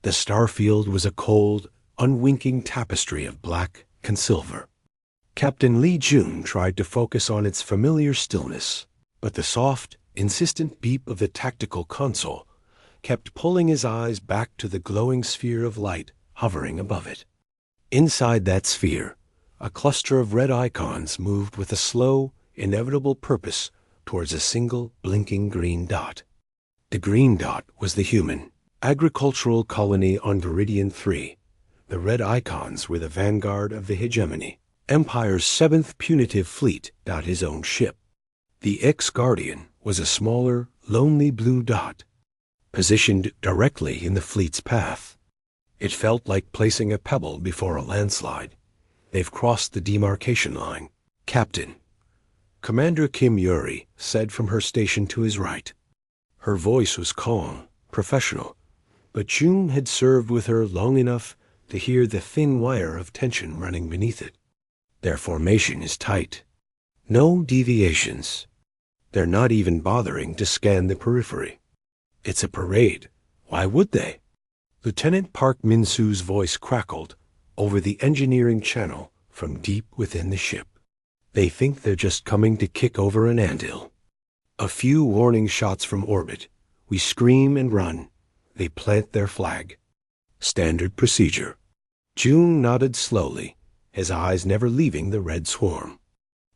The starfield was a cold, unwinking tapestry of black and silver. Captain Lee Jun tried to focus on its familiar stillness, but the soft, insistent beep of the tactical console kept pulling his eyes back to the glowing sphere of light hovering above it. Inside that sphere, a cluster of red icons moved with a slow, inevitable purpose towards a single, blinking green dot. The green dot was the human, agricultural colony on Viridian 3. The red icons were the vanguard of the hegemony, Empire's 7th punitive fleet, not his own ship. The ex-Guardian was a smaller, lonely blue dot, positioned directly in the fleet's path. It felt like placing a pebble before a landslide. They've crossed the demarcation line. Captain, Commander Kim Yuri said from her station to his right. Her voice was calm, professional, but June had served with her long enough to hear the thin wire of tension running beneath it. Their formation is tight. No deviations. They're not even bothering to scan the periphery. It's a parade. Why would they? Lieutenant Park Min-soo's voice crackled over the engineering channel from deep within the ship. They think they're just coming to kick over an anthill. A few warning shots from orbit. We scream and run. They plant their flag. Standard procedure. June nodded slowly, his eyes never leaving the red swarm.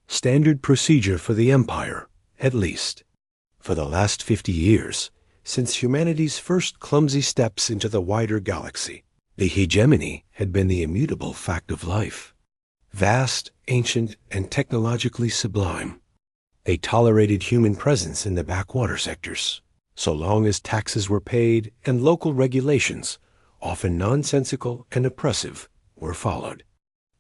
Standard procedure for the Empire, at least. For the last 50 years, since humanity's first clumsy steps into the wider galaxy, the hegemony had been the immutable fact of life. Vast, ancient, and technologically sublime. They tolerated human presence in the backwater sectors, so long as taxes were paid and local regulations, often nonsensical and oppressive, were followed.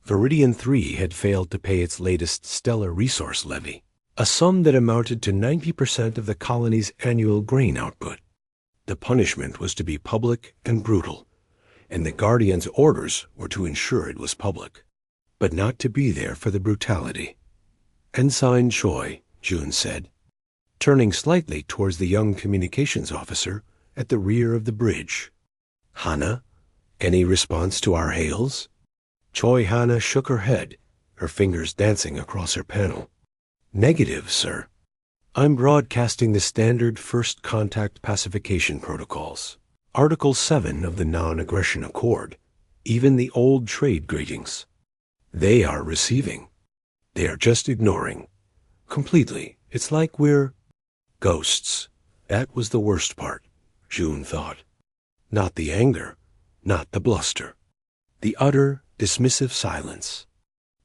Viridian 3 had failed to pay its latest stellar resource levy, a sum that amounted to 90% of the colony's annual grain output. The punishment was to be public and brutal, and the Guardian's orders were to ensure it was public, but not to be there for the brutality. Ensign Choi, June said, turning slightly towards the young communications officer at the rear of the bridge. Hana, any response to our hails? Choi Hana shook her head, her fingers dancing across her panel. Negative, sir. I'm broadcasting the standard first contact pacification protocols. Article 7 of the Non-Aggression Accord, even the old trade greetings. They are receiving. They are just ignoring. Completely. It's like we're ghosts. That was the worst part, June thought. Not the anger, not the bluster. The utter, dismissive silence.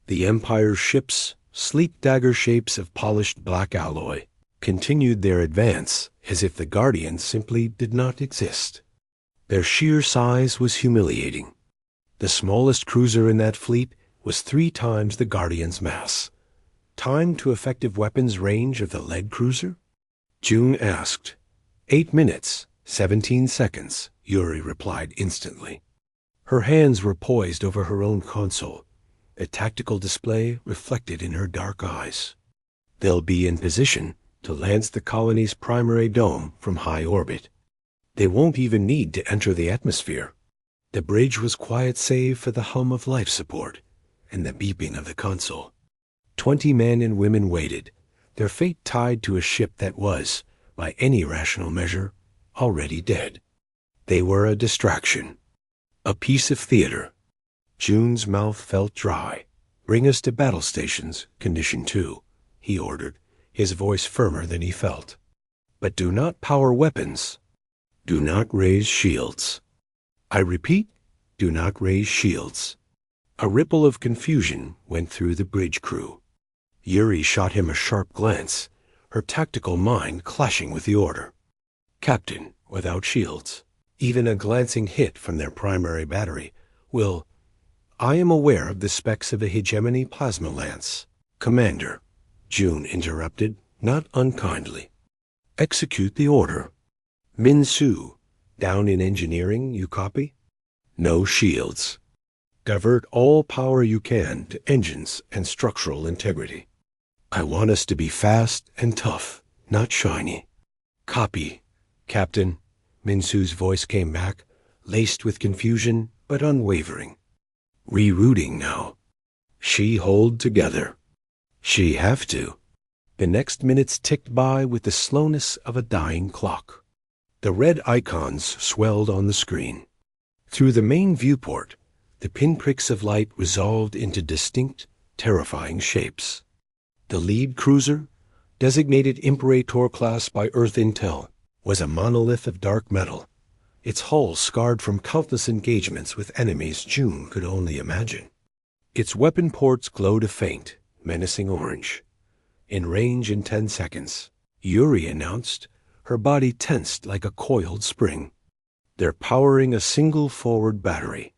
The Empire's ships, sleek dagger shapes of polished black alloy, continued their advance as if the Guardians simply did not exist. Their sheer size was humiliating. The smallest cruiser in that fleet was 3 times the Guardian's mass. Time to effective weapons range of the lead cruiser? June asked. 8 minutes, 17 seconds, Yuri replied instantly. Her hands were poised over her own console, a tactical display reflected in her dark eyes. They'll be in position to lance the colony's primary dome from high orbit. They won't even need to enter the atmosphere. The bridge was quiet save for the hum of life support and the beeping of the console. 20 men and women waited, their fate tied to a ship that was, by any rational measure, already dead. They were a distraction, a piece of theater. June's mouth felt dry. Bring us to battle stations, Condition 2, he ordered, his voice firmer than he felt. But do not power weapons. Do not raise shields. I repeat, do not raise shields. A ripple of confusion went through the bridge crew. Yuri shot him a sharp glance, her tactical mind clashing with the order. Captain, without shields, even a glancing hit from their primary battery will... I am aware of the specs of a hegemony plasma lance. Commander, June interrupted, not unkindly. Execute the order. Min-soo, down in engineering, you copy? No shields. Divert all power you can to engines and structural integrity. I want us to be fast and tough, not shiny. Copy, Captain. Min-soo's voice came back, laced with confusion but unwavering. Rerouting now. She hold together. She have to. The next minutes ticked by with the slowness of a dying clock. The red icons swelled on the screen. Through the main viewport, the pinpricks of light resolved into distinct, terrifying shapes. The lead cruiser, designated Imperator class by Earth Intel, was a monolith of dark metal, its hull scarred from countless engagements with enemies June could only imagine. Its weapon ports glowed a faint, menacing orange. In range in 10 seconds, Yuri announced, her body tensed like a coiled spring. They're powering a single forward battery.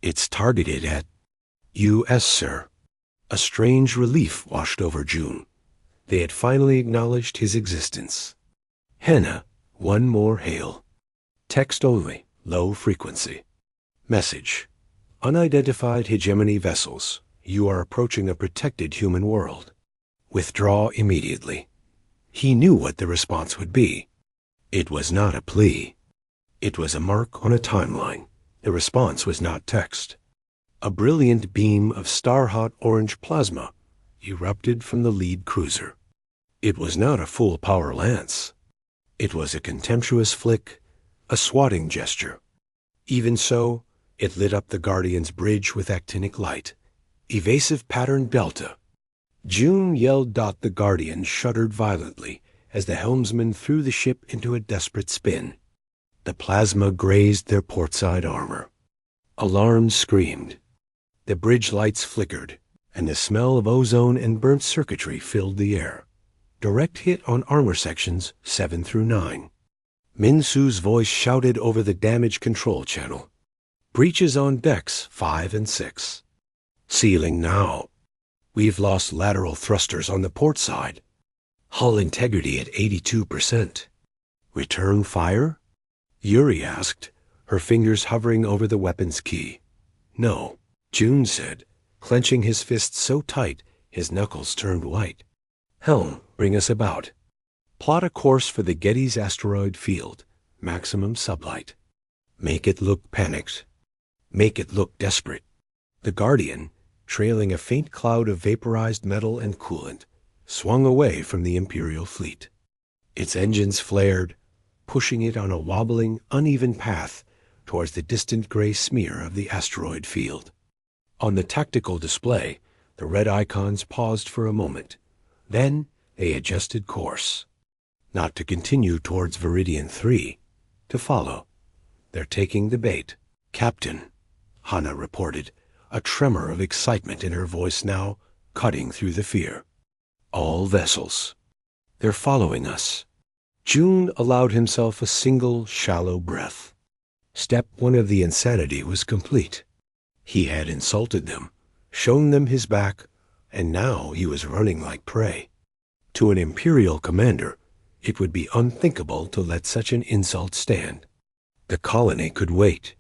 It's targeted at U.S., sir. A strange relief washed over June. They had finally acknowledged his existence. Henna, one more hail. Text only, low frequency. Message. Unidentified hegemony vessels, you are approaching a protected human world. Withdraw immediately. He knew what the response would be. It was not a plea. It was a mark on a timeline. The response was not text. A brilliant beam of star-hot orange plasma erupted from the lead cruiser. It was not a full-power lance. It was a contemptuous flick, a swatting gesture. Even so, it lit up the Guardian's bridge with actinic light. Evasive pattern delta. June yelled. The Guardian shuddered violently as the helmsman threw the ship into a desperate spin. The plasma grazed their portside armor. Alarms screamed. The bridge lights flickered, and the smell of ozone and burnt circuitry filled the air. Direct hit on armor sections 7 through 9. Minsu's voice shouted over the damage control channel. Breaches on decks 5 and 6. Sealing now. We've lost lateral thrusters on the port side. Hull integrity at 82%. Return fire? Yuri asked, her fingers hovering over the weapon's key. No, June said, clenching his fist so tight his knuckles turned white. Helm, bring us about. Plot a course for the Getty's asteroid field, maximum sublight. Make it look panicked. Make it look desperate. The Guardian, trailing a faint cloud of vaporized metal and coolant, swung away from the Imperial fleet. Its engines flared, pushing it on a wobbling, uneven path towards the distant gray smear of the asteroid field. On the tactical display, the red icons paused for a moment. Then they adjusted course. Not to continue towards Viridian 3, to follow. They're taking the bait. Captain, Hana reported, a tremor of excitement in her voice now, cutting through the fear. All vessels. They're following us. June allowed himself a single, shallow breath. Step 1 of the insanity was complete. He had insulted them, shown them his back, and now he was running like prey. To an Imperial commander, it would be unthinkable to let such an insult stand. The colony could wait.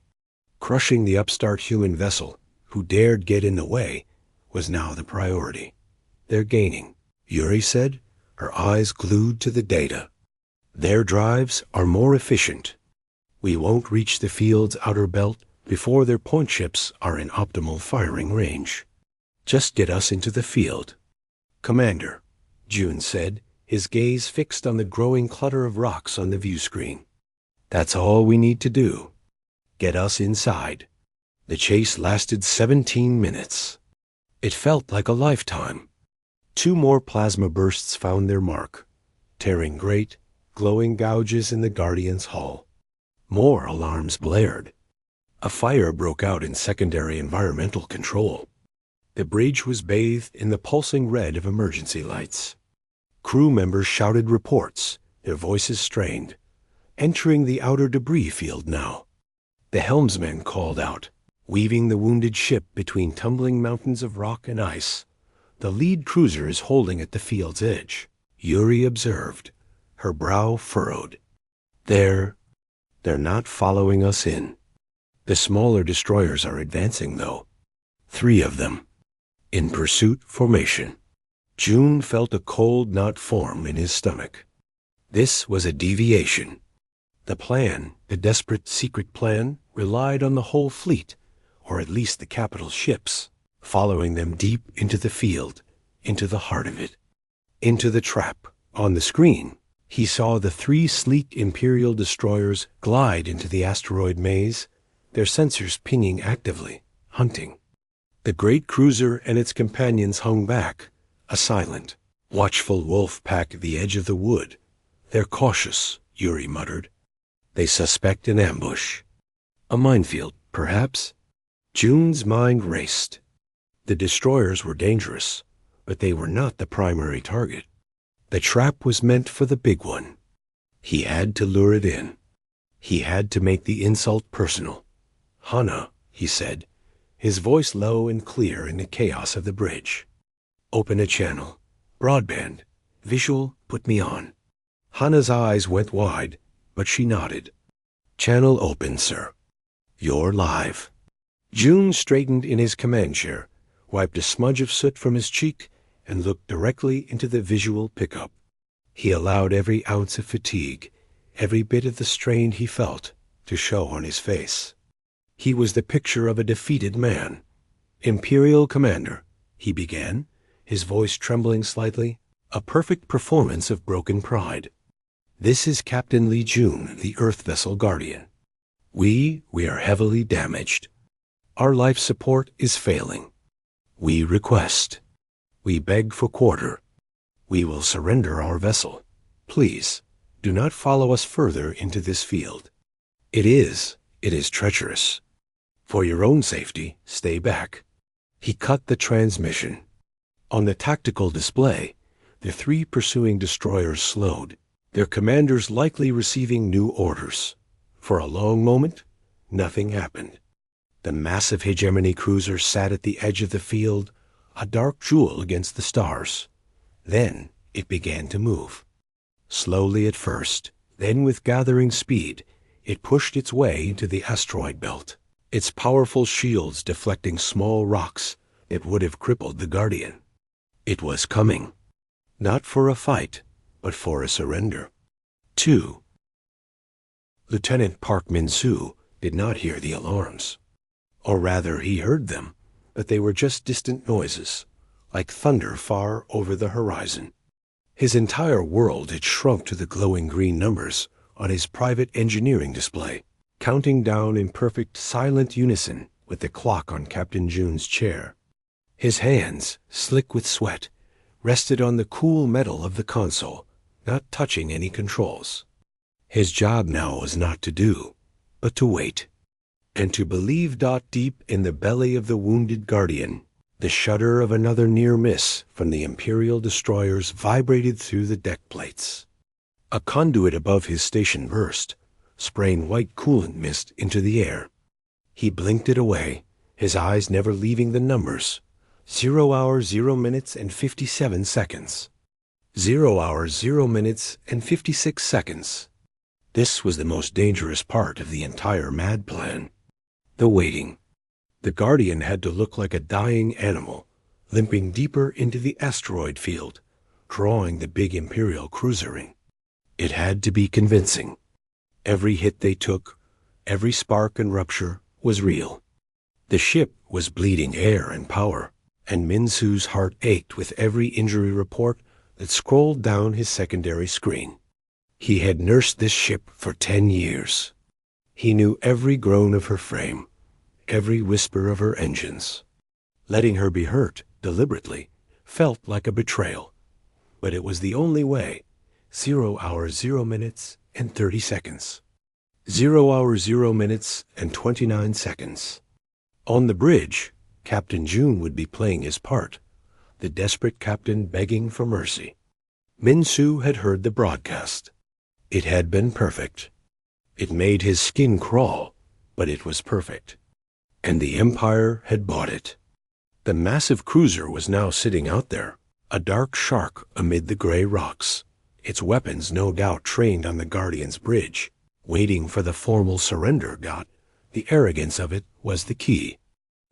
Crushing the upstart human vessel, who dared get in the way, was now the priority. They're gaining, Yuri said, her eyes glued to the data. Their drives are more efficient. We won't reach the field's outer belt before their point ships are in optimal firing range. Just get us into the field. Commander, June said, his gaze fixed on the growing clutter of rocks on the view screen. That's all we need to do. Get us inside. The chase lasted 17 minutes. It felt like a lifetime. 2 more plasma bursts found their mark, tearing great, glowing gouges in the Guardian's hull. More alarms blared. A fire broke out in secondary environmental control. The bridge was bathed in the pulsing red of emergency lights. Crew members shouted reports, their voices strained. Entering the outer debris field now. The helmsman called out, weaving the wounded ship between tumbling mountains of rock and ice. The lead cruiser is holding at the field's edge, Yuri observed, her brow furrowed. They're not following us in. The smaller destroyers are advancing, though. 3 of them. In pursuit formation. June felt a cold knot form in his stomach. This was a deviation. The plan, the desperate secret plan, relied on the whole fleet, or at least the capital ships, following them deep into the field, into the heart of it, into the trap. On the screen, he saw the 3 sleek Imperial destroyers glide into the asteroid maze, their sensors pinging actively, hunting. The great cruiser and its companions hung back, a silent, watchful wolf pack at the edge of the wood. They're cautious, Yuri muttered. They suspect an ambush. A minefield, perhaps? June's mind raced. The destroyers were dangerous, but they were not the primary target. The trap was meant for the big one. He had to lure it in. He had to make the insult personal. "Hana," he said, his voice low and clear in the chaos of the bridge. "Open a channel. Broadband. Visual, put me on." Hana's eyes went wide, but she nodded. "Channel open, sir. You're live." June straightened in his command chair, wiped a smudge of soot from his cheek, and looked directly into the visual pickup. He allowed every ounce of fatigue, every bit of the strain he felt, to show on his face. He was the picture of a defeated man. "Imperial Commander," he began, his voice trembling slightly, a perfect performance of broken pride. "This is Captain Lee June, the Earth vessel Guardian. We are heavily damaged. Our life support is failing. We request. We beg for quarter. We will surrender our vessel. Please, do not follow us further into this field. It is treacherous. For your own safety, stay back." He cut the transmission. On the tactical display, the 3 pursuing destroyers slowed, their commanders likely receiving new orders. For a long moment, nothing happened. The massive hegemony cruiser sat at the edge of the field, a dark jewel against the stars. Then it began to move. Slowly at first, then with gathering speed, it pushed its way into the asteroid belt, its powerful shields deflecting small rocks that would have crippled the Guardian. It was coming, not for a fight, but for a surrender. 2. Lieutenant Park Min-soo did not hear the alarms. Or rather, he heard them, but they were just distant noises, like thunder far over the horizon. His entire world had shrunk to the glowing green numbers on his private engineering display, counting down in perfect silent unison with the clock on Captain June's chair. His hands, slick with sweat, rested on the cool metal of the console, not touching any controls. His job now was not to do, but to wait, and to believe. Deep in the belly of the wounded Guardian, the shudder of another near miss from the Imperial destroyers vibrated through the deck plates. A conduit above his station burst, spraying white coolant mist into the air. He blinked it away, his eyes never leaving the numbers. 0 hours 0 minutes and 57 seconds. 0 hours 0 minutes and 56 seconds. This was the most dangerous part of the entire mad plan. The waiting. The Guardian had to look like a dying animal, limping deeper into the asteroid field, drawing the big Imperial cruiser in. It had to be convincing. Every hit they took, every spark and rupture, was real. The ship was bleeding air and power, and Min-soo's heart ached with every injury report that scrolled down his secondary screen. He had nursed this ship for 10 years. He knew every groan of her frame, every whisper of her engines. Letting her be hurt, deliberately, felt like a betrayal. But it was the only way. 0 hours 0 minutes and 30 seconds. 0 hours 0 minutes and 29 seconds. On the bridge, Captain June would be playing his part, the desperate captain begging for mercy. Min-soo had heard the broadcast. It had been perfect. It made his skin crawl, but it was perfect. And the Empire had bought it. The massive cruiser was now sitting out there, a dark shark amid the gray rocks, its weapons no doubt trained on the Guardian's bridge, waiting for the formal surrender. The arrogance of it was the key.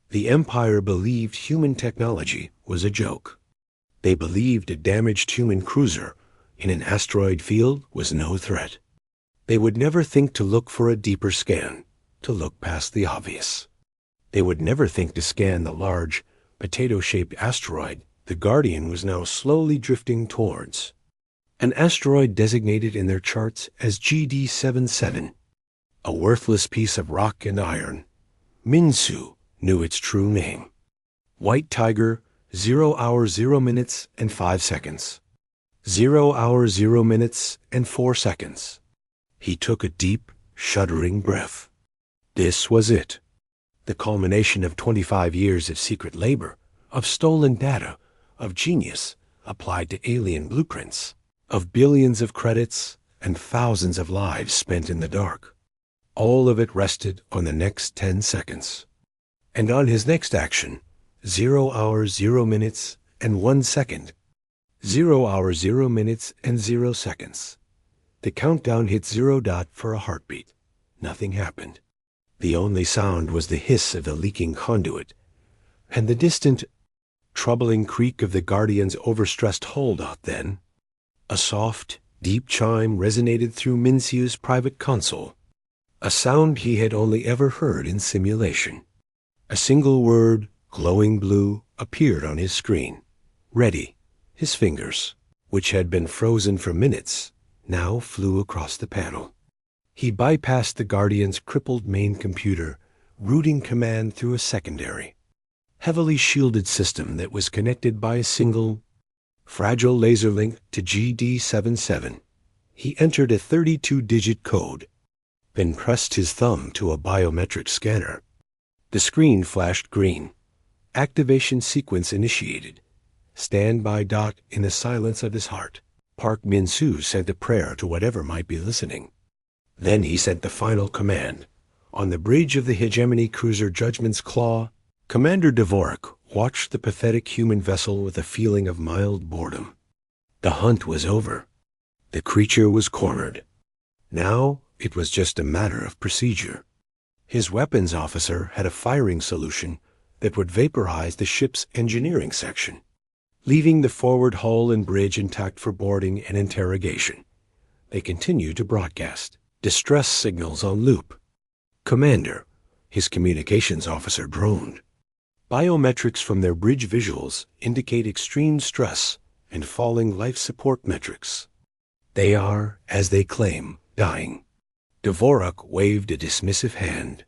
The Empire believed human technology was a joke. They believed a damaged human cruiser in an asteroid field was no threat. They would never think to look for a deeper scan, to look past the obvious. They would never think to scan the large, potato-shaped asteroid the Guardian was now slowly drifting towards. An asteroid designated in their charts as GD77, a worthless piece of rock and iron. Minsu knew its true name. White Tiger, 0 hours 0 minutes and 5 seconds. 0 hours 0 minutes and 4 seconds. He took a deep, shuddering breath. This was it. The culmination of 25 years of secret labor, of stolen data, of genius applied to alien blueprints, of billions of credits and thousands of lives spent in the dark. All of it rested on the next 10 seconds. And on his next action, 0 hours 0 minutes and 1 second. 0 hours 0 minutes and 0 seconds. The countdown hit 0 dot for a heartbeat. Nothing happened. The only sound was the hiss of the leaking conduit, and the distant, troubling creak of the Guardian's overstressed holdout. Then, a soft, deep chime resonated through Minsu's private console, a sound he had only ever heard in simulation. A single word, glowing blue, appeared on his screen. Ready. His fingers, which had been frozen for minutes, now flew across the panel. He bypassed the Guardian's crippled main computer, routing command through a secondary, heavily shielded system that was connected by a single, fragile laser link to GD77. He entered a 32-digit code, then pressed his thumb to a biometric scanner. The screen flashed green. Activation sequence initiated. Stand by dot in the silence of his heart. Park Minsu sent a prayer to whatever might be listening. Then he sent the final command. On the bridge of the hegemony cruiser Judgment's Claw, Commander Dvorak watched the pathetic human vessel with a feeling of mild boredom. The hunt was over. The creature was cornered. Now it was just a matter of procedure. His weapons officer had a firing solution that would vaporize the ship's engineering section, leaving the forward hull and bridge intact for boarding and interrogation. They continued to broadcast. Distress signals on loop. Commander, his communications officer droned. Biometrics from their bridge visuals indicate extreme stress and falling life support metrics. They are, as they claim, dying. Dvorak waved a dismissive hand.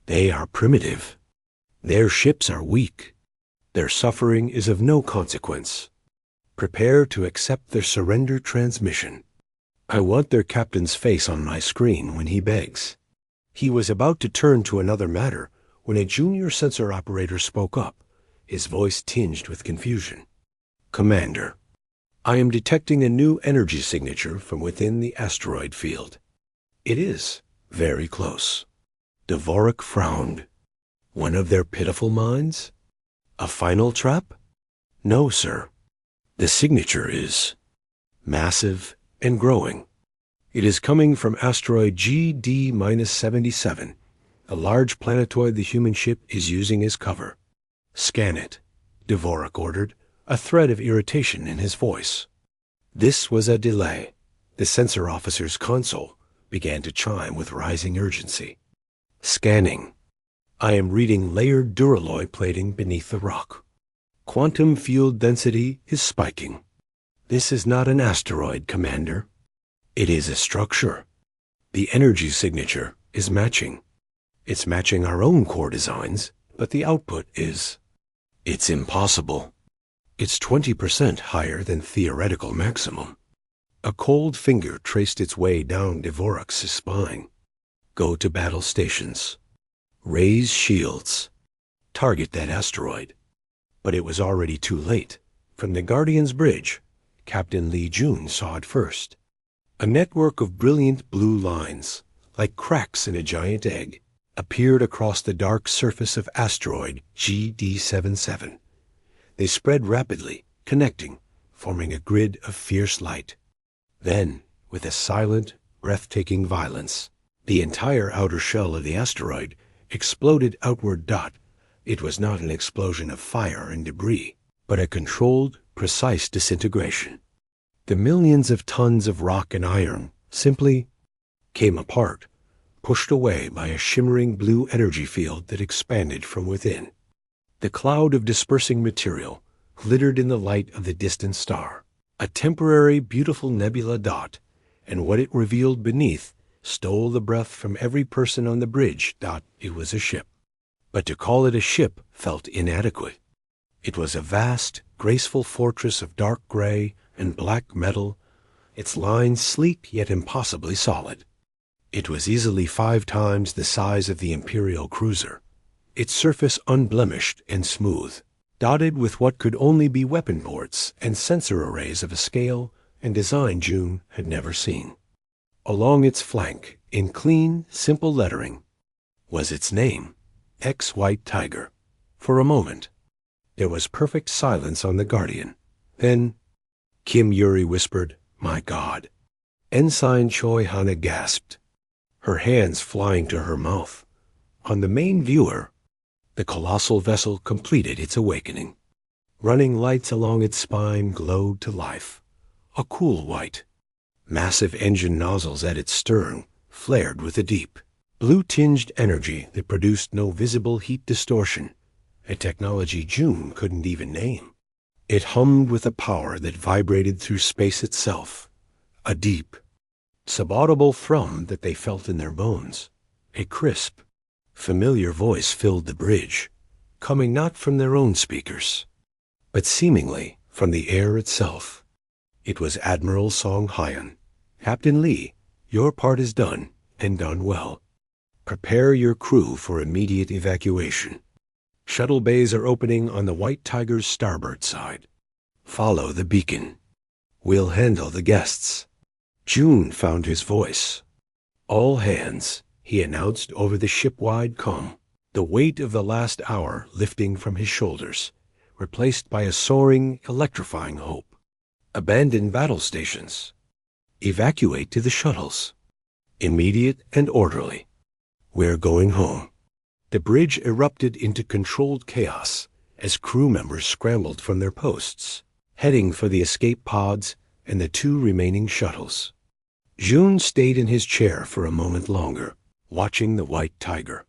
They are primitive. Their ships are weak. Their suffering is of no consequence. Prepare to accept their surrender transmission. I want their captain's face on my screen when he begs. He was about to turn to another matter when a junior sensor operator spoke up, his voice tinged with confusion. Commander, I am detecting a new energy signature from within the asteroid field. It is very close. Dvorak frowned. One of their pitiful minds? A final trap? No, sir. The signature is massive and growing. It is coming from asteroid GD-77, a large planetoid the human ship is using as cover. Scan it, Dvorak ordered, a thread of irritation in his voice. This was a delay. The sensor officer's console began to chime with rising urgency. Scanning. I am reading layered duralloy plating beneath the rock. Quantum field density is spiking. This is not an asteroid, Commander. It is a structure. The energy signature is matching. It's matching our own core designs, but the output is... It's impossible. It's 20% higher than theoretical maximum. A cold finger traced its way down Dvorak's spine. Go to battle stations. Raise shields. Target that asteroid. But it was already too late. From the Guardian's bridge, Captain Lee Jun saw it first. A network of brilliant blue lines, like cracks in a giant egg, appeared across the dark surface of asteroid GD77. They spread rapidly, connecting, forming a grid of fierce light. Then, with a silent, breathtaking violence, the entire outer shell of the asteroid exploded outward. It was not an explosion of fire and debris, but a controlled, precise disintegration. The millions of tons of rock and iron simply came apart, pushed away by a shimmering blue energy field that expanded from within. The cloud of dispersing material glittered in the light of the distant star, a temporary beautiful nebula dot, and what it revealed beneath stole the breath from every person on the bridge. It was a ship. But to call it a ship felt inadequate. It was a vast, graceful fortress of dark gray and black metal, its lines sleek yet impossibly solid. It was easily 5 times the size of the Imperial cruiser, its surface unblemished and smooth, dotted with what could only be weapon ports and sensor arrays of a scale and design June had never seen. Along its flank, in clean, simple lettering, was its name, HFY Tiger. For a moment, there was perfect silence on the Guardian. Then, Kim Yuri whispered, "My God." Ensign Choi Hana gasped, her hands flying to her mouth. On the main viewer, the colossal vessel completed its awakening. Running lights along its spine glowed to life, a cool white. Massive engine nozzles at its stern flared with a deep, blue-tinged energy that produced no visible heat distortion, a technology June couldn't even name. It hummed with a power that vibrated through space itself, a deep, subaudible thrum that they felt in their bones. A crisp, familiar voice filled the bridge, coming not from their own speakers, but seemingly from the air itself. It was Admiral Song Hyan. "Captain Lee, your part is done, and done well. Prepare your crew for immediate evacuation. Shuttle bays are opening on the White Tiger's starboard side. Follow the beacon. We'll handle the guests." June found his voice. "All hands," he announced over the ship-wide comm, the weight of the last hour lifting from his shoulders, replaced by a soaring, electrifying hope. "Abandon battle stations. Evacuate to the shuttles. Immediate and orderly. We're going home." The bridge erupted into controlled chaos as crew members scrambled from their posts, heading for the escape pods and the 2 remaining shuttles. June stayed in his chair for a moment longer, watching the White Tiger.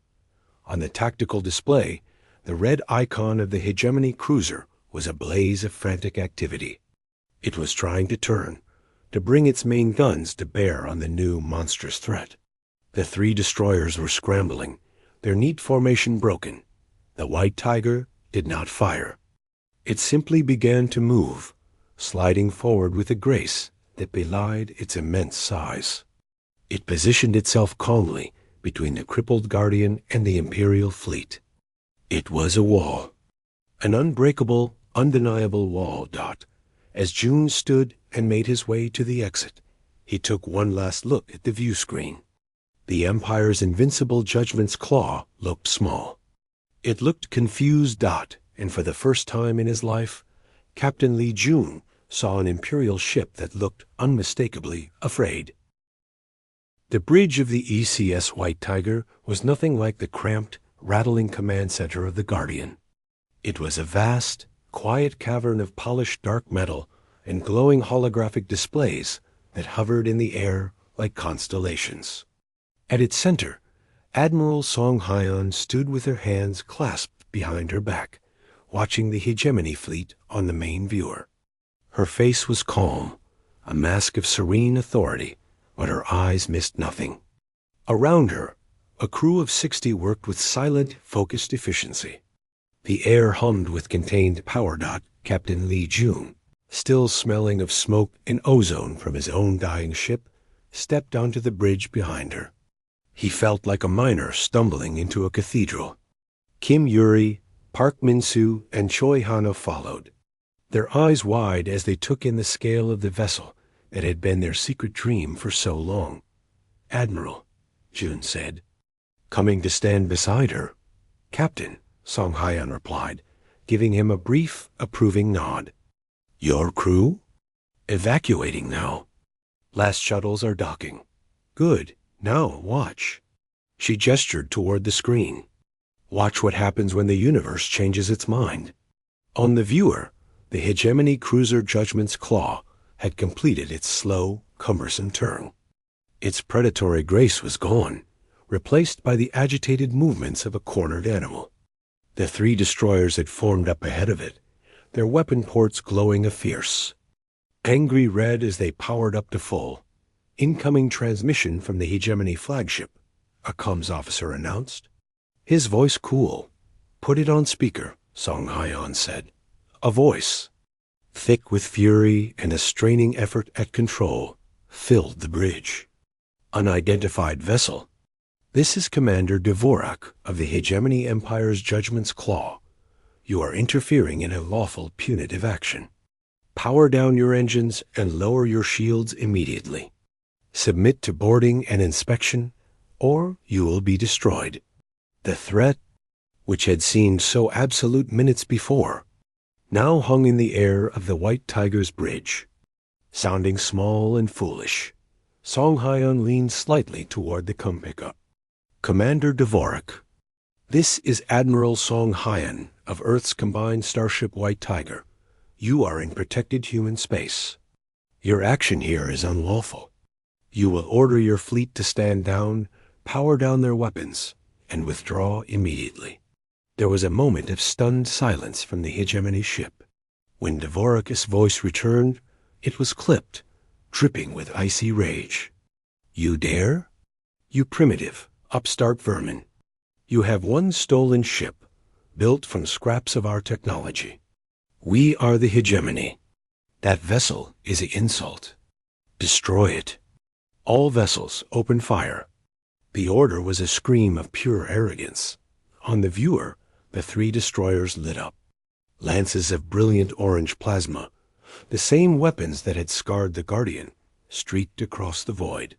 On the tactical display, the red icon of the hegemony cruiser was a blaze of frantic activity. It was trying to turn, to bring its main guns to bear on the new monstrous threat. The 3 destroyers were scrambling, their neat formation broken. The White Tiger did not fire. It simply began to move, sliding forward with a grace that belied its immense size. It positioned itself calmly between the crippled Guardian and the Imperial fleet. It was a wall, an unbreakable, undeniable wall. As June stood and made his way to the exit, he took one last look at the view screen. The Empire's invincible judgment's claw looked small. It looked confused. And for the first time in his life, Captain Lee June saw an Imperial ship that looked unmistakably afraid. The bridge of the ECS White Tiger was nothing like the cramped, rattling command center of the Guardian. It was a vast, quiet cavern of polished dark metal and glowing holographic displays that hovered in the air like constellations. At its center, Admiral Song Hyan stood with her hands clasped behind her back, watching the hegemony fleet on the main viewer. Her face was calm, a mask of serene authority, but her eyes missed nothing. Around her, a crew of 60 worked with silent, focused efficiency. The air hummed with contained power. Captain Lee June, still smelling of smoke and ozone from his own dying ship, stepped onto the bridge behind her. He felt like a miner stumbling into a cathedral. Kim Yuri, Park Min-soo, and Choi Hana followed, their eyes wide as they took in the scale of the vessel that had been their secret dream for so long. "Admiral," June said, coming to stand beside her. "Captain," Song Hyan replied, giving him a brief, approving nod. "Your crew? Evacuating now. Last shuttles are docking. Good. Now watch." She gestured toward the screen. "Watch what happens when the universe changes its mind." On the viewer, the hegemony cruiser Judgment's claw had completed its slow, cumbersome turn. Its predatory grace was gone, replaced by the agitated movements of a cornered animal. The three destroyers had formed up ahead of it, their weapon ports glowing a fierce, angry red as they powered up to full. "Incoming transmission from the Hegemony flagship," a comms officer announced. His voice cool. "Put it on speaker," Song Hyan said. A voice, thick with fury and a straining effort at control, filled the bridge. "Unidentified vessel. This is Commander Dvorak of the Hegemony Empire's Judgment's Claw. You are interfering in a lawful punitive action. Power down your engines and lower your shields immediately. Submit to boarding and inspection, or you will be destroyed." The threat, which had seemed so absolute minutes before, now hung in the air of the White Tiger's bridge. Sounding small and foolish, Song Hyan leaned slightly toward the cum pickup. "Commander Dvorak, this is Admiral Song Hyan of Earth's combined starship White Tiger. You are in protected human space. Your action here is unlawful. You will order your fleet to stand down, power down their weapons, and withdraw immediately." There was a moment of stunned silence from the Hegemony ship. When Dvorak's voice returned, it was clipped, dripping with icy rage. "You dare? You primitive, upstart vermin. You have one stolen ship, built from scraps of our technology. We are the Hegemony. That vessel is an insult. Destroy it. All vessels open fire." The order was a scream of pure arrogance. On the viewer, the three destroyers lit up. Lances of brilliant orange plasma, the same weapons that had scarred the Guardian, streaked across the void.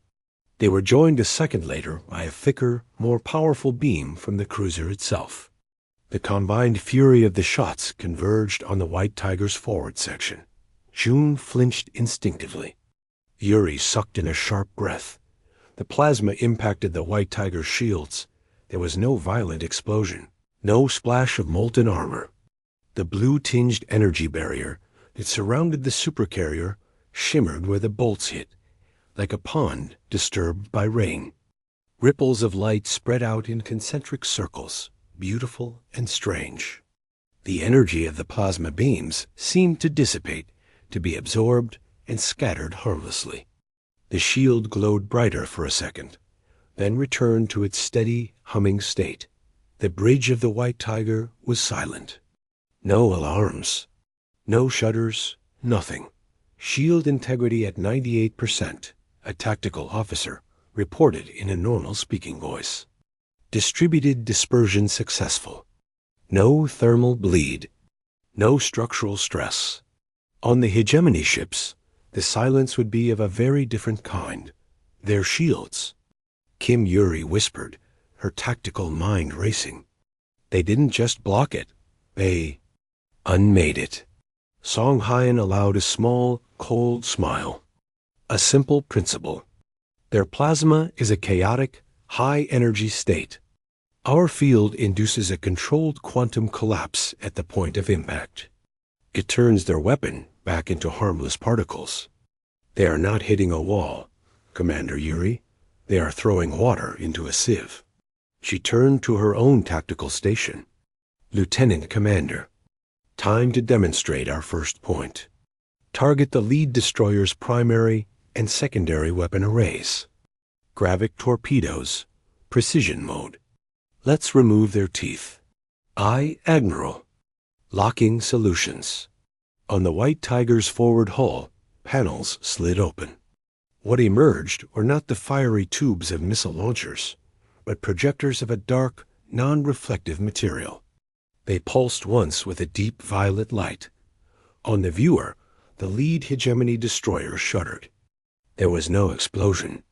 They were joined a second later by a thicker, more powerful beam from the cruiser itself. The combined fury of the shots converged on the White Tiger's forward section. June flinched instinctively. Yuri sucked in a sharp breath. The plasma impacted the White Tiger's shields. There was no violent explosion, no splash of molten armor. The blue-tinged energy barrier that surrounded the Supercarrier shimmered where the bolts hit, like a pond disturbed by rain. Ripples of light spread out in concentric circles, beautiful and strange. The energy of the plasma beams seemed to dissipate, to be absorbed and scattered harmlessly. The shield glowed brighter for a second, then returned to its steady, humming state. The bridge of the White Tiger was silent. No alarms, no shudders, nothing. "Shield integrity at 98%, a tactical officer reported in a normal speaking voice. "Distributed dispersion successful. No thermal bleed. No structural stress." On the Hegemony ships, the silence would be of a very different kind. Their shields. Kim Yuri whispered, her tactical mind racing. They didn't just block it, they unmade it. Song Hyan allowed a small, cold smile. A simple principle. Their plasma is a chaotic, high-energy state. Our field induces a controlled quantum collapse at the point of impact. It turns their weapon back into harmless particles. They are not hitting a wall, Commander Yuri. They are throwing water into a sieve. She turned to her own tactical station. "Lieutenant Commander, time to demonstrate our first point. Target the lead destroyer's primary and secondary weapon arrays. Gravic torpedoes, precision mode. Let's remove their teeth. I, Admiral. Locking solutions." On the White Tiger's forward hull, panels slid open. What emerged were not the fiery tubes of missile launchers, but projectors of a dark, non-reflective material. They pulsed once with a deep violet light. On the viewer, the lead Hegemony destroyer shuddered. There was no explosion.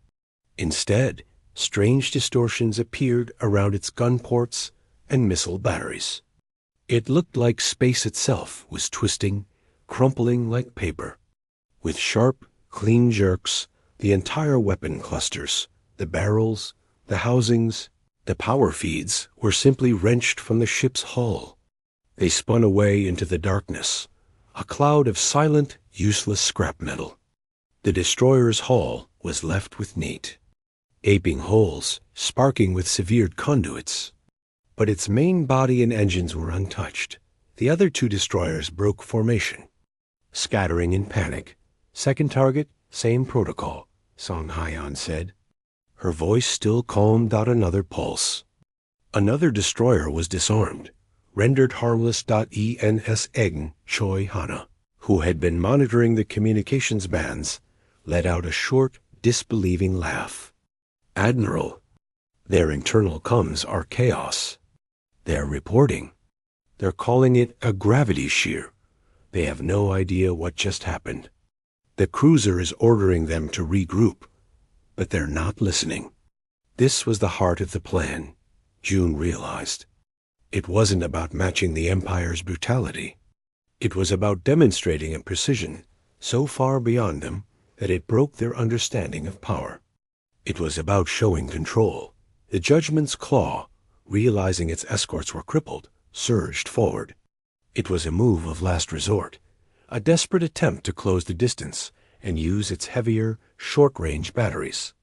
Instead, strange distortions appeared around its gun ports and missile batteries. It looked like space itself was twisting, crumpling like paper. With sharp, clean jerks, the entire weapon clusters, the barrels, the housings, the power feeds were simply wrenched from the ship's hull. They spun away into the darkness, a cloud of silent, useless scrap metal. The destroyer's hull was left with neat, aping holes, sparking with severed conduits. But its main body and engines were untouched. The other two destroyers broke formation. Scattering in panic. Second target, same protocol, Song Haiyan said. Her voice still calmed out another pulse. Another destroyer was disarmed, rendered harmless. ENS Egn Choi Hana, who had been monitoring the communications bands, let out a short, disbelieving laugh. Admiral, their internal comms are chaos. They're reporting. They're calling it a gravity shear. They have no idea what just happened. The cruiser is ordering them to regroup, but they're not listening. This was the heart of the plan, June realized. It wasn't about matching the Empire's brutality. It was about demonstrating a precision so far beyond them that it broke their understanding of power. It was about showing control. The Judgment's claw, realizing its escorts were crippled, surged forward. It was a move of last resort, a desperate attempt to close the distance and use its heavier, short-range batteries.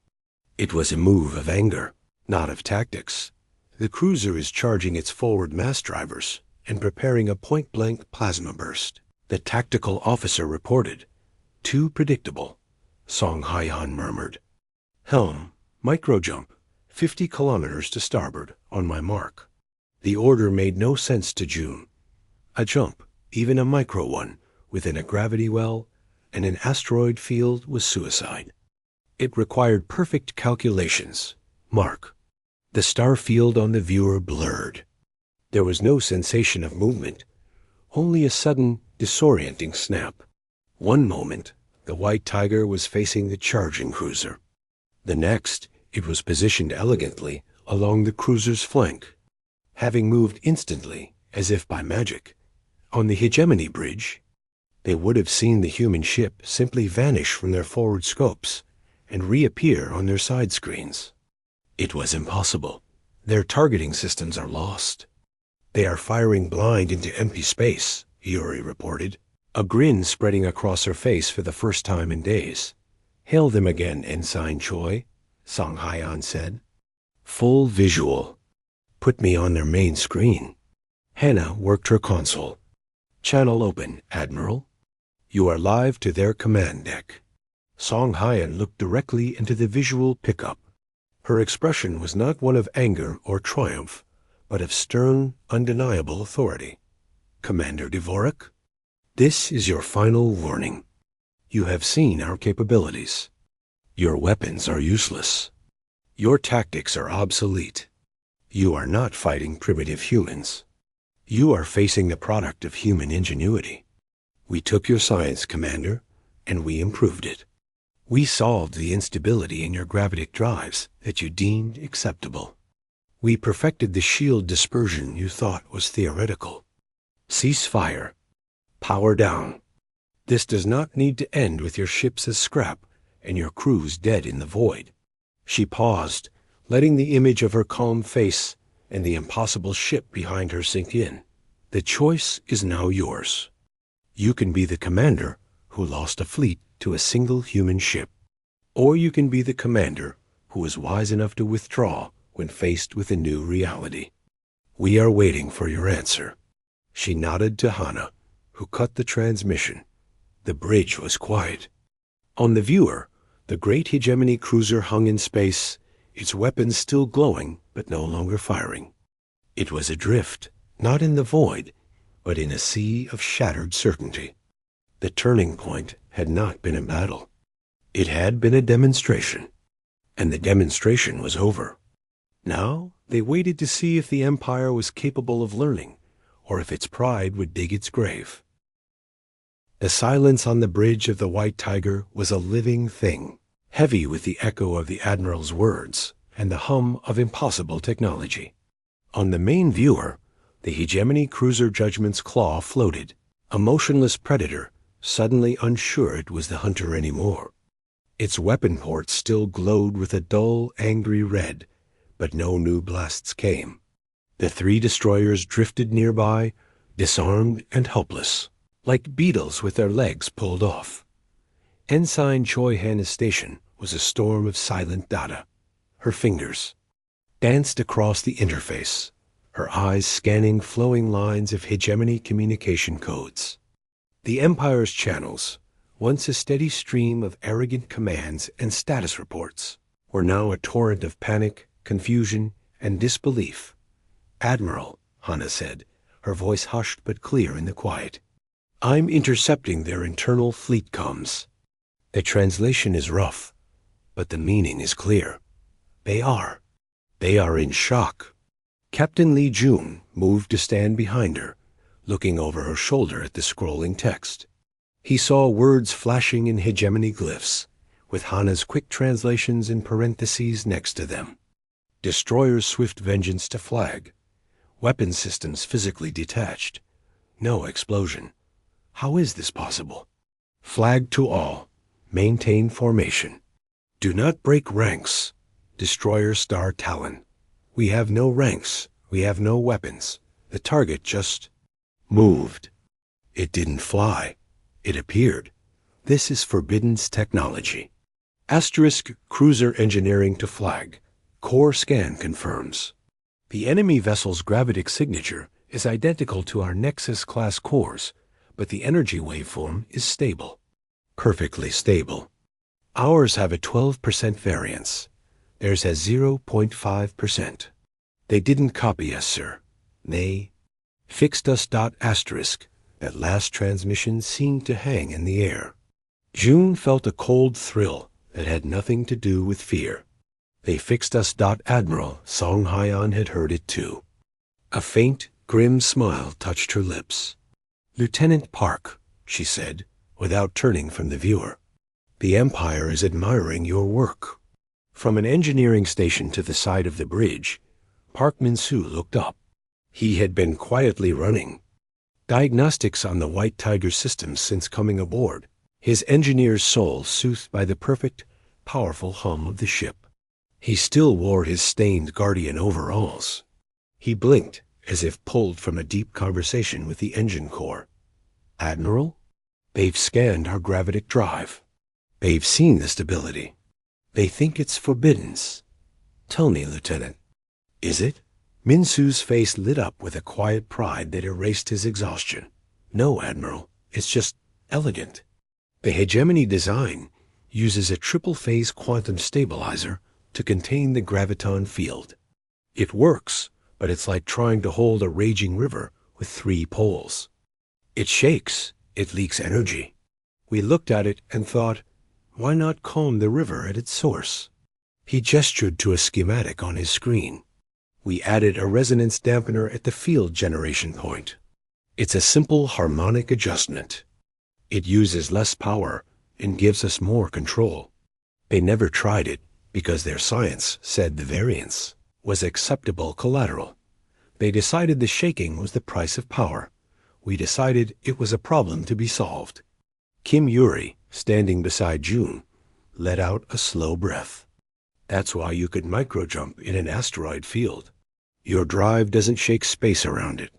It was a move of anger, not of tactics. The cruiser is charging its forward mass drivers and preparing a point-blank plasma burst. The tactical officer reported. Too predictable, Song Haiyan murmured. Helm, micro-jump, 50 kilometers to starboard, on my mark. The order made no sense to June. A jump, even a micro one, within a gravity well and an asteroid field was suicide. It required perfect calculations. Mark. The star field on the viewer blurred. There was no sensation of movement, only a sudden, disorienting snap. One moment, the White Tiger was facing the charging cruiser. The next, it was positioned elegantly along the cruiser's flank. Having moved instantly, as if by magic, on the hegemony bridge, they would have seen the human ship simply vanish from their forward scopes and reappear on their side screens. It was impossible. Their targeting systems are lost. They are firing blind into empty space, Yuri reported, a grin spreading across her face for the first time in days. Hail them again, Ensign Choi, Song Haiyan said. Full visual. Put me on their main screen. Hannah worked her console. Channel open, Admiral. You are live to their command deck. Song Haiyan looked directly into the visual pickup. Her expression was not one of anger or triumph, but of stern, undeniable authority. Commander Dvorak, this is your final warning. You have seen our capabilities. Your weapons are useless. Your tactics are obsolete. You are not fighting primitive humans. You are facing the product of human ingenuity. We took your science, Commander, and we improved it. We solved the instability in your gravitic drives that you deemed acceptable. We perfected the shield dispersion you thought was theoretical. Cease fire. Power down. This does not need to end with your ships as scrap and your crews dead in the void. She paused, letting the image of her calm face and the impossible ship behind her sink in. The choice is now yours. You can be the commander who lost a fleet to a single human ship, or you can be the commander who was wise enough to withdraw when faced with a new reality. We are waiting for your answer. She nodded to Hana, who cut the transmission. The bridge was quiet. On the viewer, the great hegemony cruiser hung in space, its weapons still glowing but no longer firing. It was adrift, not in the void, but in a sea of shattered certainty. The turning point had not been a battle. It had been a demonstration, and the demonstration was over. Now they waited to see if the Empire was capable of learning, or if its pride would dig its grave. The silence on the bridge of the White Tiger was a living thing, heavy with the echo of the Admiral's words and the hum of impossible technology. On the main viewer, the hegemony cruiser Judgment's claw floated, a motionless predator, suddenly unsure it was the hunter anymore. Its weapon ports still glowed with a dull, angry red, but no new blasts came. The three destroyers drifted nearby, disarmed and helpless, like beetles with their legs pulled off. Ensign Choi Hana's station was a storm of silent data. Her fingers danced across the interface, her eyes scanning flowing lines of hegemony communication codes. The Empire's channels, once a steady stream of arrogant commands and status reports, were now a torrent of panic, confusion, and disbelief. "Admiral," Hannah said, her voice hushed but clear in the quiet, "I'm intercepting their internal fleet comms. The translation is rough, but the meaning is clear. They are in shock." Captain Lee Jun moved to stand behind her, looking over her shoulder at the scrolling text. He saw words flashing in hegemony glyphs, with Hannah's quick translations in parentheses next to them. Destroyers swift vengeance to flag. Weapon systems physically detached. No explosion. How is this possible? Flag to all. Maintain formation. Do not break ranks. Destroyer Star Talon. We have no ranks. We have no weapons. The target just moved. It didn't fly. It appeared. This is Forbidden's technology. Asterisk cruiser engineering to flag. Core scan confirms. The enemy vessel's gravitic signature is identical to our Nexus-class cores, but the energy waveform is stable. Perfectly stable. Ours have a 12% variance. Theirs has 0.5%. They didn't copy us, sir. They fixed us. Asterisk. That last transmission seemed to hang in the air. June felt a cold thrill that had nothing to do with fear. They fixed us. Admiral Song Hyan had heard it too. A faint, grim smile touched her lips. "Lieutenant Park," she said, without turning from the viewer, "the Empire is admiring your work." From an engineering station to the side of the bridge, Park Min-soo looked up. He had been quietly running diagnostics on the White Tiger systems since coming aboard, his engineer's soul soothed by the perfect, powerful hum of the ship. He still wore his stained Guardian overalls. He blinked, as if pulled from a deep conversation with the engine core. "Admiral? They've scanned our gravitic drive. They've seen the stability. They think it's Forbidden's. Tell me, Lieutenant, is it?" Min-soo's face lit up with a quiet pride that erased his exhaustion. "No, Admiral. It's just elegant. The hegemony design uses a triple-phase quantum stabilizer to contain the graviton field. It works, but it's like trying to hold a raging river with 3 poles. It shakes, it leaks energy. We looked at it and thought, why not calm the river at its source?" He gestured to a schematic on his screen. "We added a resonance dampener at the field generation point. It's a simple harmonic adjustment. It uses less power and gives us more control. They never tried it because their science said the variance was acceptable collateral. They decided the shaking was the price of power. We decided it was a problem to be solved." Kim Yuri, standing beside June, let out a slow breath. "That's why you could microjump in an asteroid field. Your drive doesn't shake space around it.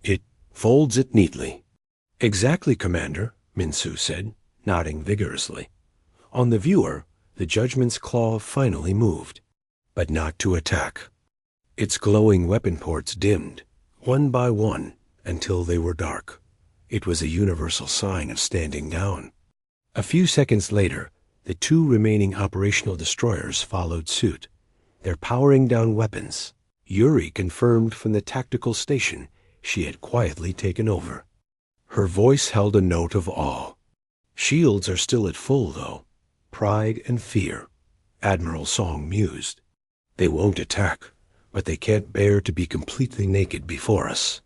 It folds it neatly." "Exactly, Commander," Min-soo said, nodding vigorously. On the viewer, the Judgment's claw finally moved, but not to attack. Its glowing weapon ports dimmed, one by one, until they were dark. It was a universal sign of standing down. A few seconds later, the 2 remaining operational destroyers followed suit. They're powering down weapons. Yuri confirmed from the tactical station she had quietly taken over. Her voice held a note of awe. "Shields are still at full, though. Pride and fear," Admiral Song mused. "They won't attack, but they can't bear to be completely naked before us."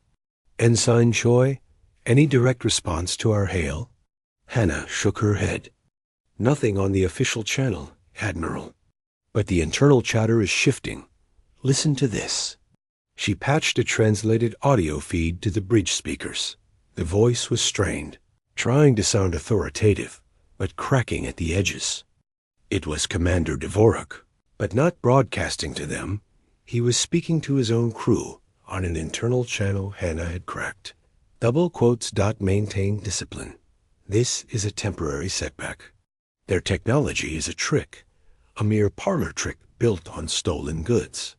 "Ensign Choi, any direct response to our hail?" Hannah shook her head. "Nothing on the official channel, Admiral. But the internal chatter is shifting. Listen to this." She patched a translated audio feed to the bridge speakers. The voice was strained, trying to sound authoritative, but cracking at the edges. It was Commander Dvorak, but not broadcasting to them. He was speaking to his own crew on an internal channel Hannah had cracked. Double quotes. "Maintain discipline. This is a temporary setback. Their technology is a trick, a mere parlor trick built on stolen goods.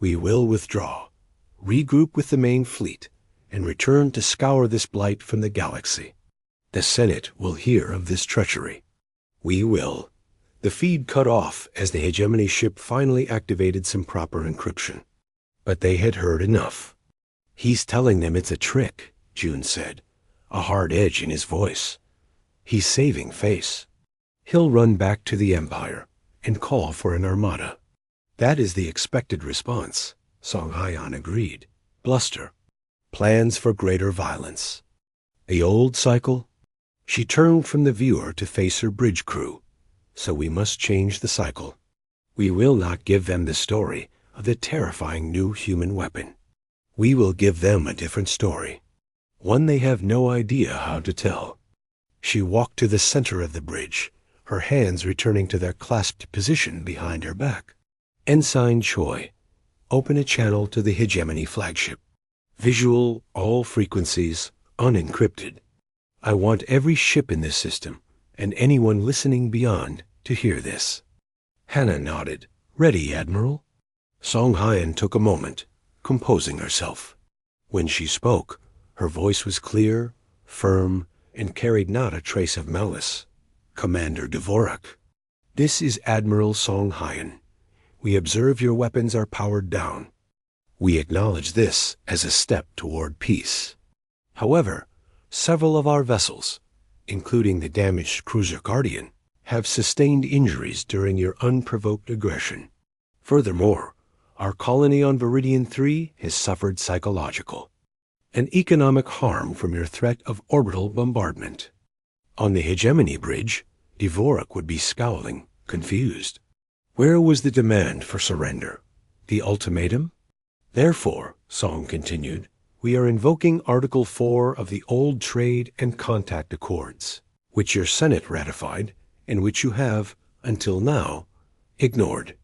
We will withdraw, regroup with the main fleet, and return to scour this blight from the galaxy. The Senate will hear of this treachery. We will. The feed cut off as the hegemony ship finally activated some proper encryption. But they had heard enough. He's telling them it's a trick, June said, a hard edge in his voice. He's saving face. He'll run back to the Empire and call for an armada. That is the expected response, Song Haiyan agreed. Bluster. Plans for greater violence. The old cycle? She turned from the viewer to face her bridge crew. So we must change the cycle. We will not give them the story of the terrifying new human weapon. We will give them a different story, one they have no idea how to tell. She walked to the center of the bridge, her hands returning to their clasped position behind her back. Ensign Choi, open a channel to the Hegemony flagship. Visual, all frequencies, unencrypted. I want every ship in this system, and anyone listening beyond, to hear this. Hannah nodded. Ready, Admiral. Song Haiyan took a moment, composing herself. When she spoke, her voice was clear, firm, and carried not a trace of malice. Commander Dvorak. This is Admiral Song Haiyan. We observe your weapons are powered down. We acknowledge this as a step toward peace. However, several of our vessels, including the damaged cruiser Guardian, have sustained injuries during your unprovoked aggression. Furthermore, our colony on Viridian 3 has suffered psychological and economic harm from your threat of orbital bombardment. On the Hegemony Bridge, Dvorak would be scowling, confused. Where was the demand for surrender? The ultimatum? Therefore, Song continued, we are invoking Article 4 of the old Trade and Contact Accords, which your Senate ratified and which you have, until now, ignored.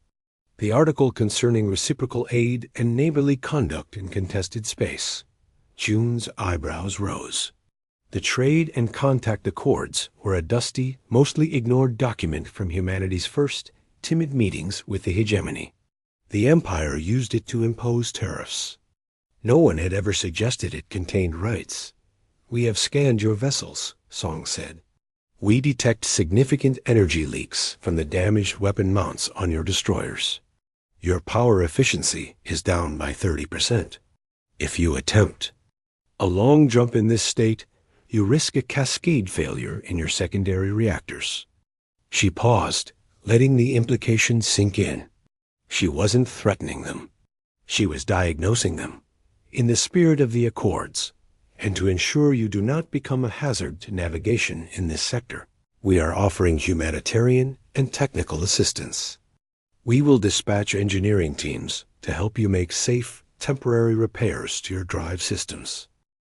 The article concerning reciprocal aid and neighborly conduct in contested space. June's eyebrows rose. The Trade and Contact Accords were a dusty, mostly ignored document from humanity's first timid meetings with the hegemony. The Empire used it to impose tariffs. No one had ever suggested it contained rights. We have scanned your vessels, Song said. We detect significant energy leaks from the damaged weapon mounts on your destroyers. Your power efficiency is down by 30%. If you attempt a long jump in this state, you risk a cascade failure in your secondary reactors. She paused, letting the implication sink in. She wasn't threatening them. She was diagnosing them, in the spirit of the Accords, and to ensure you do not become a hazard to navigation in this sector. We are offering humanitarian and technical assistance. We will dispatch engineering teams to help you make safe, temporary repairs to your drive systems.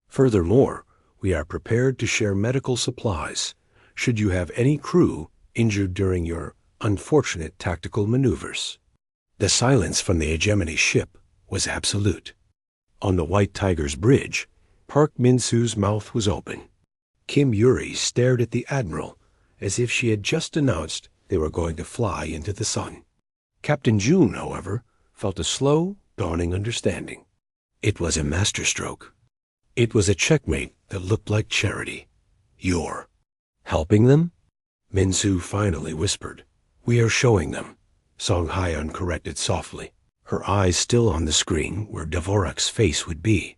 Furthermore, we are prepared to share medical supplies should you have any crew injured during your unfortunate tactical maneuvers. The silence from the hegemony ship was absolute. On the White Tiger's bridge, Park Min-soo's mouth was open. Kim Yuri stared at the Admiral as if she had just announced they were going to fly into the sun. Captain June, however, felt a slow, dawning understanding. It was a masterstroke. It was a checkmate that looked like charity. You're helping them? Min-soo finally whispered. We are showing them, Song Haiyan corrected softly, her eyes still on the screen where Dvorak's face would be.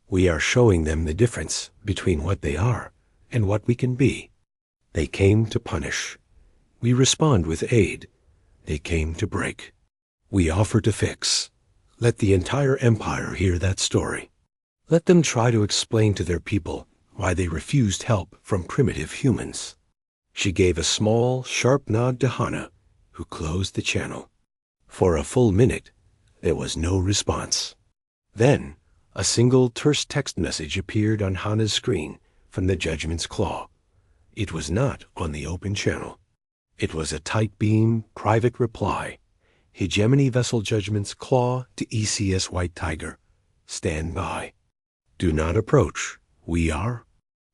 We are showing them the difference between what they are and what we can be. They came to punish. We respond with aid. They came to break. We offer to fix. Let the entire Empire hear that story. Let them try to explain to their people why they refused help from primitive humans. She gave a small, sharp nod to Hannah, who closed the channel. For a full minute, there was no response. Then, a single terse text message appeared on Hannah's screen from the Judgment's Claw. It was not on the open channel. It was a tight beam, private reply. Hegemony Vessel Judgment's Claw to ECS White Tiger. Stand by. Do not approach. We are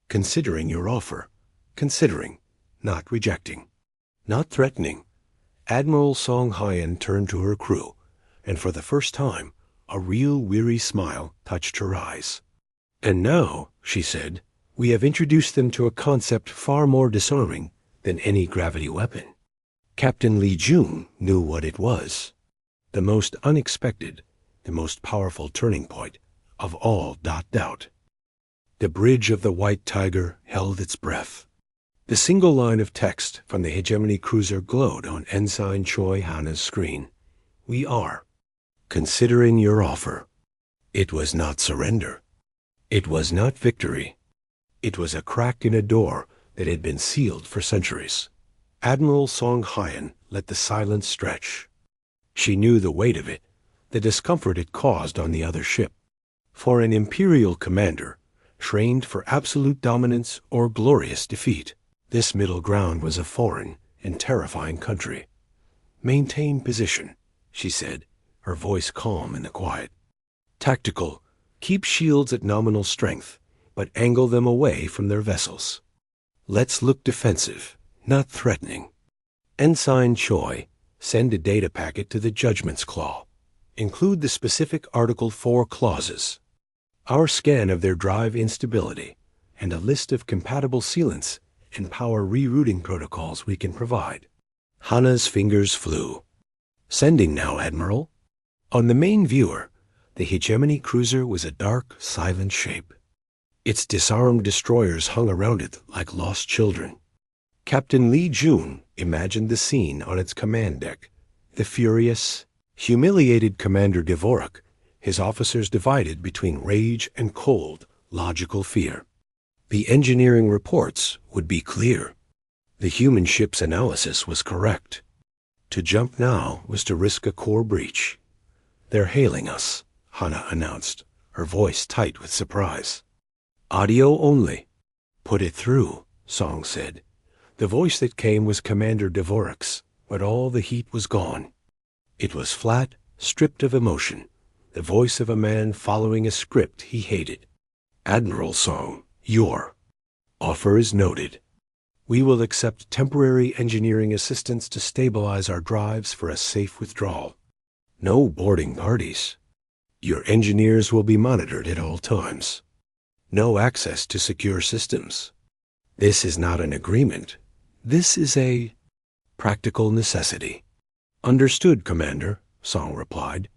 considering your offer. Considering, not rejecting. Not threatening. Admiral Song Hyen turned to her crew, and for the first time, a real weary smile touched her eyes. "And now," she said, "we have introduced them to a concept far more disarming than any gravity weapon." Captain Lee Jun knew what it was. The most unexpected, the most powerful turning point of all doubt. The bridge of the White Tiger held its breath. The single line of text from the hegemony cruiser glowed on Ensign Choi Hana's screen. "We are considering your offer." It was not surrender. It was not victory. It was a crack in a door that had been sealed for centuries. Admiral Song Hyen let the silence stretch. She knew the weight of it, the discomfort it caused on the other ship. For an imperial commander, trained for absolute dominance or glorious defeat, this middle ground was a foreign and terrifying country. "Maintain position," she said, her voice calm in the quiet. "Tactical, keep shields at nominal strength, but angle them away from their vessels. Let's look defensive, not threatening. Ensign Choi, send a data packet to the Judgment's Claw. Include the specific Article 4 clauses, our scan of their drive instability, and a list of compatible sealants and power rerouting protocols we can provide." Hana's fingers flew. "Sending now, Admiral." On the main viewer, the hegemony cruiser was a dark, silent shape. Its disarmed destroyers hung around it like lost children. Captain Lee Jun imagined the scene on its command deck. The furious, humiliated Commander Dvorak, his officers divided between rage and cold, logical fear. The engineering reports would be clear. The human ship's analysis was correct. To jump now was to risk a core breach. "They're hailing us," Hana announced, her voice tight with surprise. "Audio only." "Put it through," Song said. The voice that came was Commander Dvorak's, but all the heat was gone. It was flat, stripped of emotion, the voice of a man following a script he hated. "Admiral Song, your offer is noted. We will accept temporary engineering assistance to stabilize our drives for a safe withdrawal. No boarding parties. Your engineers will be monitored at all times. No access to secure systems. This is not an agreement. This is a practical necessity." "Understood, Commander," Song replied,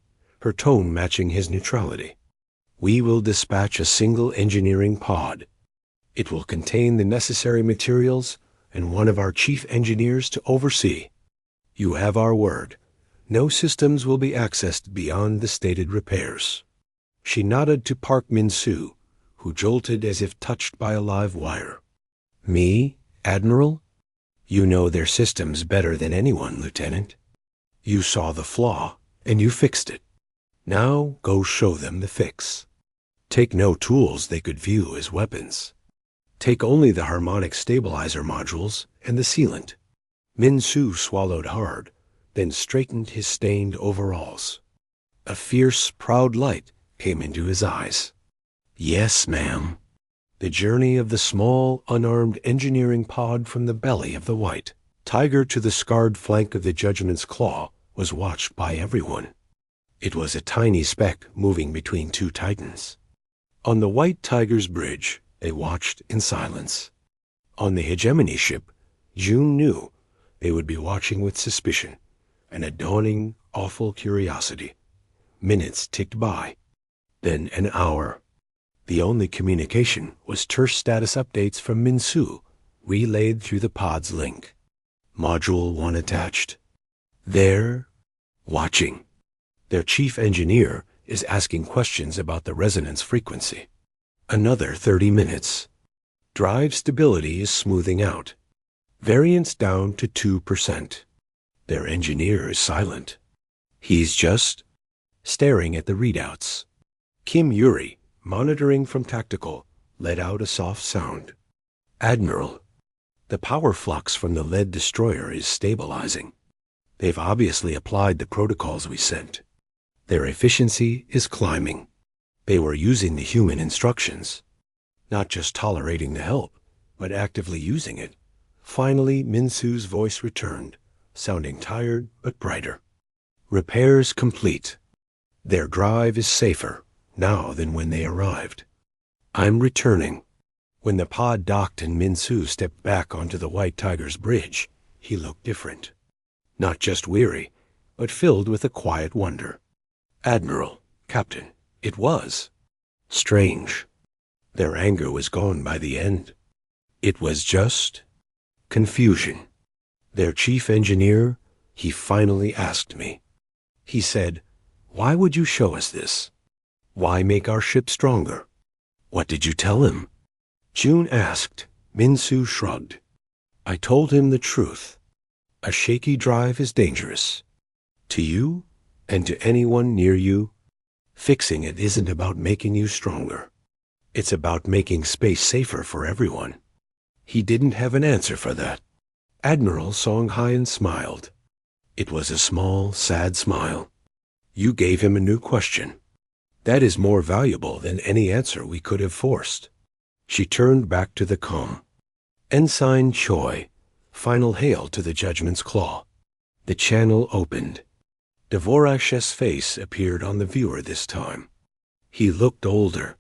her tone matching his neutrality. "We will dispatch a single engineering pod. It will contain the necessary materials and one of our chief engineers to oversee. You have our word. No systems will be accessed beyond the stated repairs." She nodded to Park Min-soo, who jolted as if touched by a live wire. "Me, Admiral? You know their systems better than anyone, Lieutenant. You saw the flaw, and you fixed it. Now go show them the fix. Take no tools they could view as weapons. Take only the harmonic stabilizer modules and the sealant." Min-soo swallowed hard, then straightened his stained overalls. A fierce, proud light came into his eyes. "Yes, ma'am." The journey of the small, unarmed engineering pod from the belly of the White Tiger to the scarred flank of the Judgment's Claw was watched by everyone. It was a tiny speck moving between two titans. On the White Tiger's bridge, they watched in silence. On the hegemony ship, June knew they would be watching with suspicion and a dawning, awful curiosity. Minutes ticked by. Then an hour. The only communication was terse status updates from Min-soo, relayed through the pod's link. Module 1 attached. They're watching. Their chief engineer is asking questions about the resonance frequency. Another 30 minutes. Drive stability is smoothing out. Variance down to 2%. Their engineer is silent. He's just staring at the readouts. Kim Yuri, monitoring from tactical, let out a soft sound. "Admiral, the power flux from the lead destroyer is stabilizing. They've obviously applied the protocols we sent. Their efficiency is climbing. They were using the human instructions, not just tolerating the help, but actively using it." Finally, Min-soo's voice returned, sounding tired but brighter. Repairs complete. Their drive is safer now than when they arrived. I'm returning. When the pod docked and Min-Su stepped back onto the White Tiger's bridge, he looked different. Not just weary, but filled with a quiet wonder. Admiral, Captain, it was strange. Their anger was gone by the end. It was just confusion. Their chief engineer, he finally asked me. He said, "Why would you show us this? Why make our ship stronger?" "What did you tell him?" June asked. Min-Su shrugged. "I told him the truth. A shaky drive is dangerous. To you and to anyone near you, fixing it isn't about making you stronger. It's about making space safer for everyone." He didn't have an answer for that. Admiral Song Hyen smiled. It was a small, sad smile. You gave him a new question. That is more valuable than any answer we could have forced. She turned back to the com. Ensign Choi, final hail to the Judgment's Claw. The channel opened. Dvorak's face appeared on the viewer this time. He looked older.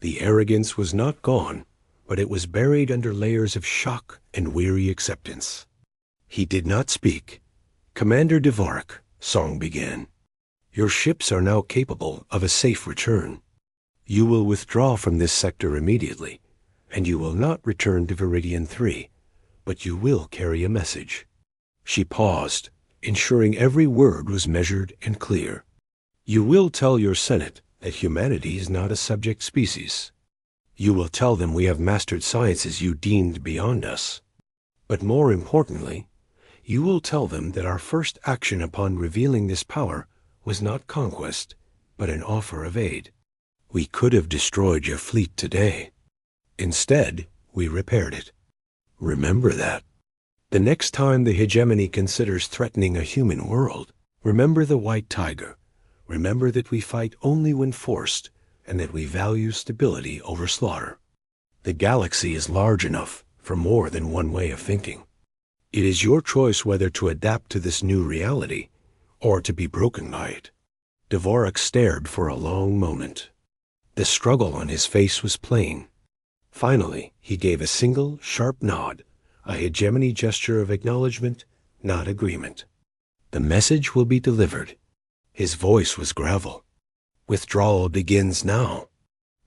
The arrogance was not gone, but it was buried under layers of shock and weary acceptance. He did not speak. "Commander Dvorak," Song began, "your ships are now capable of a safe return. You will withdraw from this sector immediately, and you will not return to Viridian 3, but you will carry a message." She paused, ensuring every word was measured and clear. "You will tell your Senate that humanity is not a subject species. You will tell them we have mastered sciences you deemed beyond us. But more importantly, you will tell them that our first action upon revealing this power was not conquest, but an offer of aid. We could have destroyed your fleet today. Instead, we repaired it. Remember that. The next time the hegemony considers threatening a human world, remember the White Tiger. Remember that we fight only when forced, and that we value stability over slaughter. The galaxy is large enough for more than one way of thinking. It is your choice whether to adapt to this new reality or to be broken by it." Dvorak stared for a long moment. The struggle on his face was plain. Finally, he gave a single, sharp nod, a hegemony gesture of acknowledgement, not agreement. "The message will be delivered." His voice was gravel. "Withdrawal begins now."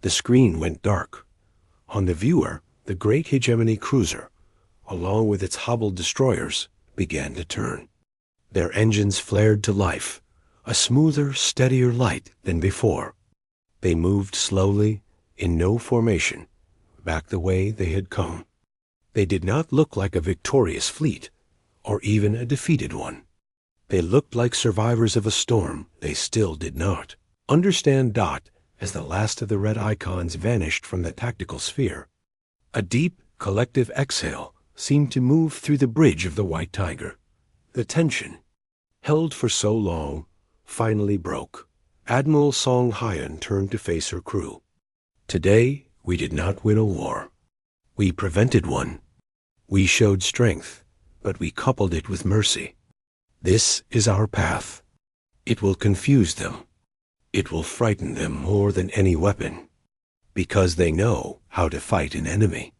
The screen went dark. On the viewer, the great hegemony cruiser, along with its hobbled destroyers, began to turn. Their engines flared to life, a smoother, steadier light than before. They moved slowly, in no formation, back the way they had come. They did not look like a victorious fleet, or even a defeated one. They looked like survivors of a storm they still did not understand. As the last of the red icons vanished from the tactical sphere, a deep, collective exhale seemed to move through the bridge of the White Tiger. The tension, held for so long, finally broke. Admiral Song Hyen turned to face her crew. "Today, we did not win a war. We prevented one. We showed strength, but we coupled it with mercy. This is our path. It will confuse them. It will frighten them more than any weapon, because they know how to fight an enemy.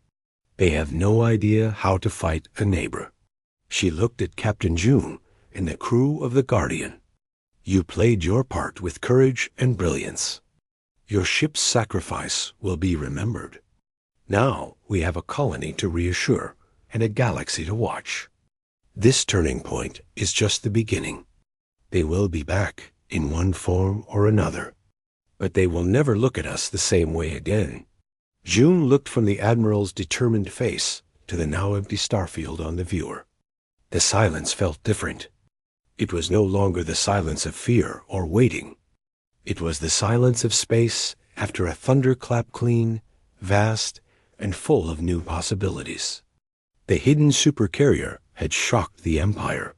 They have no idea how to fight a neighbor." She looked at Captain June and the crew of the Guardian. "You played your part with courage and brilliance. Your ship's sacrifice will be remembered. Now we have a colony to reassure and a galaxy to watch. This turning point is just the beginning. They will be back in one form or another, but they will never look at us the same way again." June looked from the Admiral's determined face to the now empty starfield on the viewer. The silence felt different. It was no longer the silence of fear or waiting. It was the silence of space after a thunderclap, clean, vast, and full of new possibilities. The hidden Supercarrier had shocked the Empire.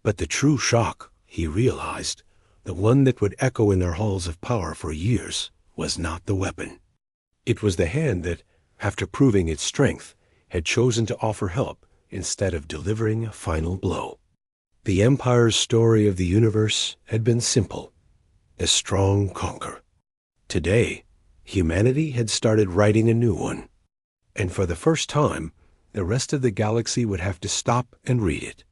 But the true shock, he realized, the one that would echo in their halls of power for years, was not the weapon. It was the hand that, after proving its strength, had chosen to offer help instead of delivering a final blow. The Empire's story of the universe had been simple: a strong conquer. Today, humanity had started writing a new one. And for the first time, the rest of the galaxy would have to stop and read it.